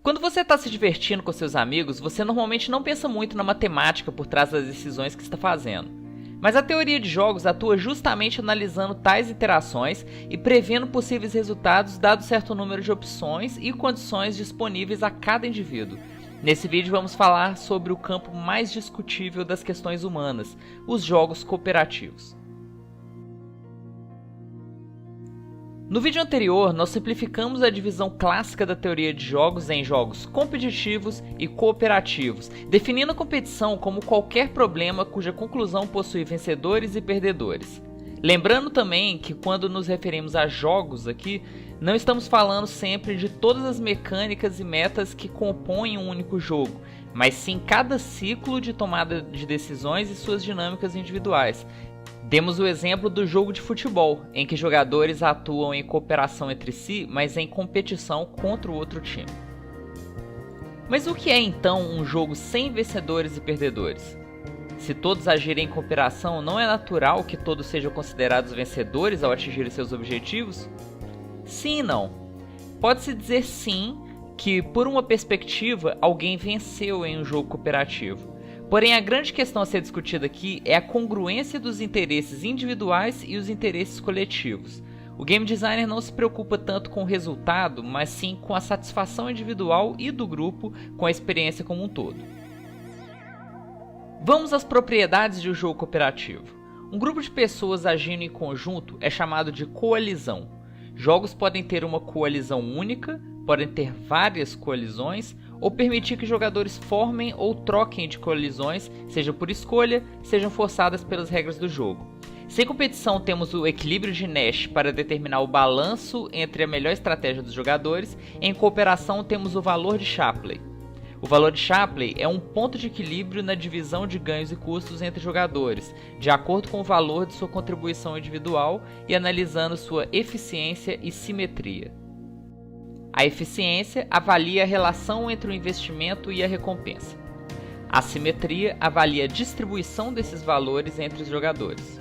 Quando você está se divertindo com seus amigos, você normalmente não pensa muito na matemática por trás das decisões que está fazendo. Mas a teoria de jogos atua justamente analisando tais interações e prevendo possíveis resultados dado certo número de opções e condições disponíveis a cada indivíduo. Nesse vídeo vamos falar sobre o campo mais discutível das questões humanas, os jogos cooperativos. No vídeo anterior, nós simplificamos a divisão clássica da teoria de jogos em jogos competitivos e cooperativos, definindo a competição como qualquer problema cuja conclusão possui vencedores e perdedores. Lembrando também que quando nos referimos a jogos aqui, não estamos falando sempre de todas as mecânicas e metas que compõem um único jogo, mas sim cada ciclo de tomada de decisões e suas dinâmicas individuais. Demos o exemplo do jogo de futebol, em que jogadores atuam em cooperação entre si, mas em competição contra o outro time. Mas o que é então um jogo sem vencedores e perdedores? Se todos agirem em cooperação, não é natural que todos sejam considerados vencedores ao atingirem seus objetivos? Sim e não. Pode-se dizer sim que, por uma perspectiva, alguém venceu em um jogo cooperativo. Porém, a grande questão a ser discutida aqui é a congruência dos interesses individuais e os interesses coletivos. O game designer não se preocupa tanto com o resultado, mas sim com a satisfação individual e do grupo com a experiência como um todo. Vamos às propriedades de um jogo cooperativo. Um grupo de pessoas agindo em conjunto é chamado de coalizão. Jogos podem ter uma coalizão única, podem ter várias coalizões, ou permitir que jogadores formem ou troquem de coalizões, seja por escolha, sejam forçadas pelas regras do jogo. Sem competição temos o equilíbrio de Nash para determinar o balanço entre a melhor estratégia dos jogadores, em cooperação temos o valor de Shapley. O valor de Shapley é um ponto de equilíbrio na divisão de ganhos e custos entre jogadores, de acordo com o valor de sua contribuição individual e analisando sua eficiência e simetria. A eficiência avalia a relação entre o investimento e a recompensa. A simetria avalia a distribuição desses valores entre os jogadores.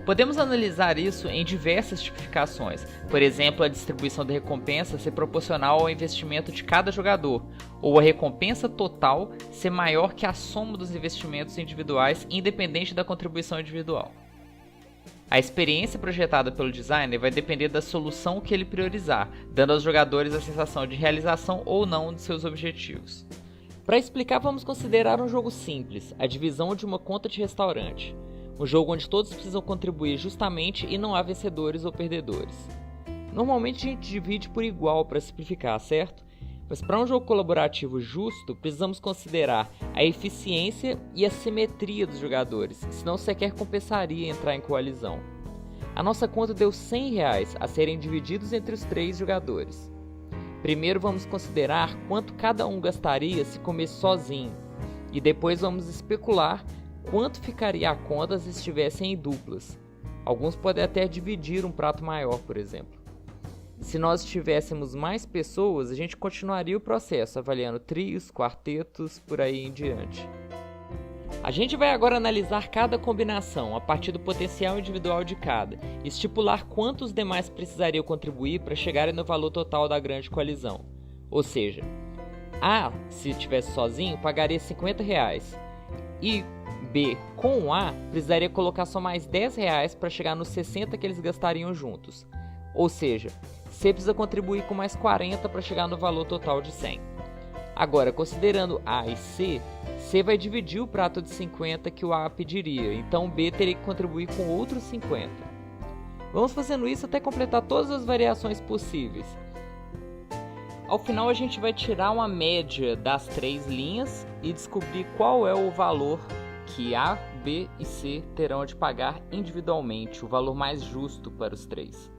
Podemos analisar isso em diversas tipificações, por exemplo, a distribuição da recompensa ser proporcional ao investimento de cada jogador, ou a recompensa total ser maior que a soma dos investimentos individuais, independente da contribuição individual. A experiência projetada pelo designer vai depender da solução que ele priorizar, dando aos jogadores a sensação de realização ou não de seus objetivos. Para explicar, vamos considerar um jogo simples, a divisão de uma conta de restaurante. Um jogo onde todos precisam contribuir justamente e não há vencedores ou perdedores. Normalmente a gente divide por igual para simplificar, certo? Mas para um jogo colaborativo justo, precisamos considerar a eficiência e a simetria dos jogadores, senão sequer compensaria entrar em coalizão. A nossa conta deu R$100 a serem divididos entre os 3 jogadores. Primeiro vamos considerar quanto cada um gastaria se comesse sozinho, e depois vamos especular quanto ficaria a conta se estivessem em duplas. Alguns podem até dividir um prato maior, por exemplo. Se nós tivéssemos mais pessoas, a gente continuaria o processo, avaliando trios, quartetos, por aí em diante. A gente vai agora analisar cada combinação, a partir do potencial individual de cada, e estipular quanto os demais precisariam contribuir para chegarem no valor total da grande coalizão. Ou seja, A, se estivesse sozinho, pagaria R$50, e B, com A, precisaria colocar só mais R$10 para chegar nos 60 que eles gastariam juntos. Ou seja, C precisa contribuir com mais 40 para chegar no valor total de 100. Agora, considerando A e C, C vai dividir o prato de 50 que o A pediria, então B teria que contribuir com outros 50. Vamos fazendo isso até completar todas as variações possíveis. Ao final a gente vai tirar uma média das 3 linhas e descobrir qual é o valor que A, B e C terão de pagar individualmente, o valor mais justo para os 3.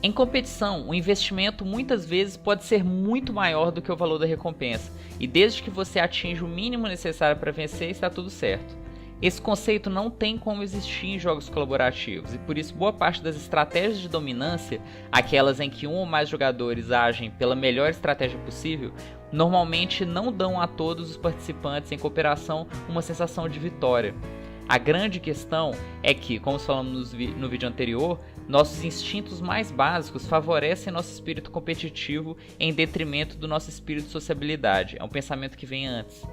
Em competição, o investimento muitas vezes pode ser muito maior do que o valor da recompensa, e desde que você atinja o mínimo necessário para vencer, está tudo certo. Esse conceito não tem como existir em jogos colaborativos, e por isso boa parte das estratégias de dominância, aquelas em que um ou mais jogadores agem pela melhor estratégia possível, normalmente não dão a todos os participantes em cooperação uma sensação de vitória. A grande questão é que, como falamos no vídeo anterior, nossos instintos mais básicos favorecem nosso espírito competitivo em detrimento do nosso espírito de sociabilidade. É um pensamento que vem antes.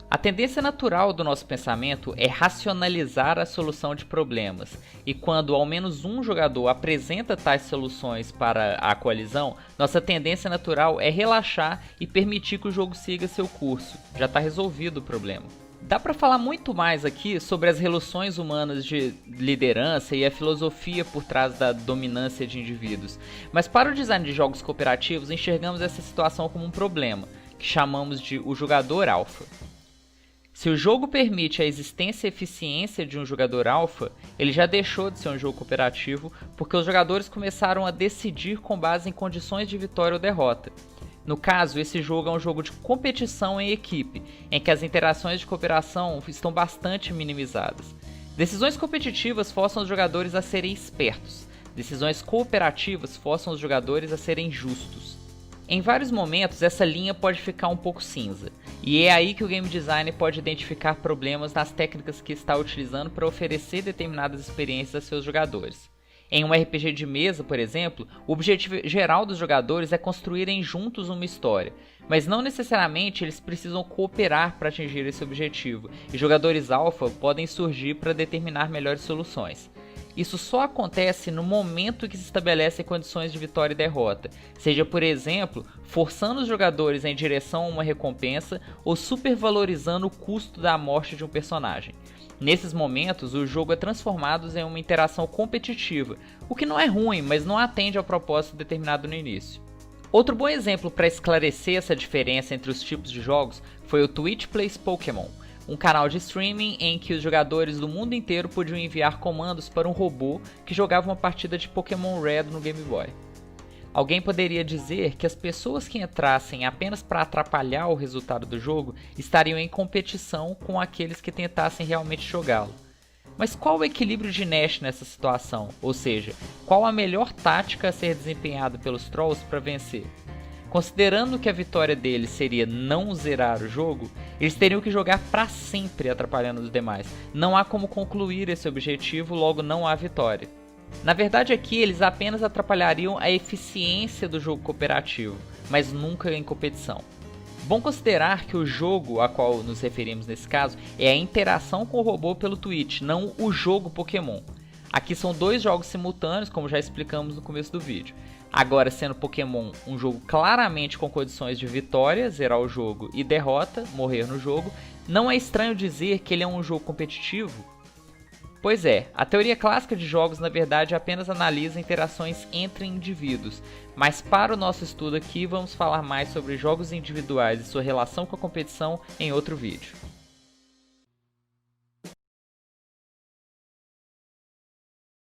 A tendência natural do nosso pensamento é racionalizar a solução de problemas, e quando ao menos um jogador apresenta tais soluções para a coalizão, nossa tendência natural é relaxar e permitir que o jogo siga seu curso. Já está resolvido o problema. Dá para falar muito mais aqui sobre as relações humanas de liderança e a filosofia por trás da dominância de indivíduos, mas para o design de jogos cooperativos enxergamos essa situação como um problema, que chamamos de o jogador alfa. Se o jogo permite a existência e eficiência de um jogador alfa, ele já deixou de ser um jogo cooperativo porque os jogadores começaram a decidir com base em condições de vitória ou derrota. No caso, esse jogo é um jogo de competição em equipe, em que as interações de cooperação estão bastante minimizadas. Decisões competitivas forçam os jogadores a serem espertos. Decisões cooperativas forçam os jogadores a serem justos. Em vários momentos, essa linha pode ficar um pouco cinza, e é aí que o game designer pode identificar problemas nas técnicas que está utilizando para oferecer determinadas experiências a seus jogadores. Em um RPG de mesa, por exemplo, o objetivo geral dos jogadores é construírem juntos uma história, mas não necessariamente eles precisam cooperar para atingir esse objetivo, e jogadores alfa podem surgir para determinar melhores soluções. Isso só acontece no momento que se estabelecem condições de vitória e derrota, seja, por exemplo, forçando os jogadores em direção a uma recompensa ou supervalorizando o custo da morte de um personagem. Nesses momentos, o jogo é transformado em uma interação competitiva, o que não é ruim, mas não atende ao propósito determinado no início. Outro bom exemplo para esclarecer essa diferença entre os tipos de jogos foi o Twitch Plays Pokémon, um canal de streaming em que os jogadores do mundo inteiro podiam enviar comandos para um robô que jogava uma partida de Pokémon Red no Game Boy. Alguém poderia dizer que as pessoas que entrassem apenas para atrapalhar o resultado do jogo estariam em competição com aqueles que tentassem realmente jogá-lo. Mas qual o equilíbrio de Nash nessa situação? Ou seja, qual a melhor tática a ser desempenhada pelos Trolls para vencer? Considerando que a vitória deles seria não zerar o jogo, eles teriam que jogar para sempre atrapalhando os demais. Não há como concluir esse objetivo, logo não há vitória. Na verdade aqui eles apenas atrapalhariam a eficiência do jogo cooperativo, mas nunca em competição. Bom considerar que o jogo a qual nos referimos nesse caso é a interação com o robô pelo Twitch, não o jogo Pokémon. Aqui são dois jogos simultâneos, como já explicamos no começo do vídeo. Agora, sendo Pokémon um jogo claramente com condições de vitória, zerar o jogo, e derrota, morrer no jogo, não é estranho dizer que ele é um jogo competitivo? Pois é, a teoria clássica de jogos na verdade apenas analisa interações entre indivíduos, mas para o nosso estudo aqui vamos falar mais sobre jogos individuais e sua relação com a competição em outro vídeo.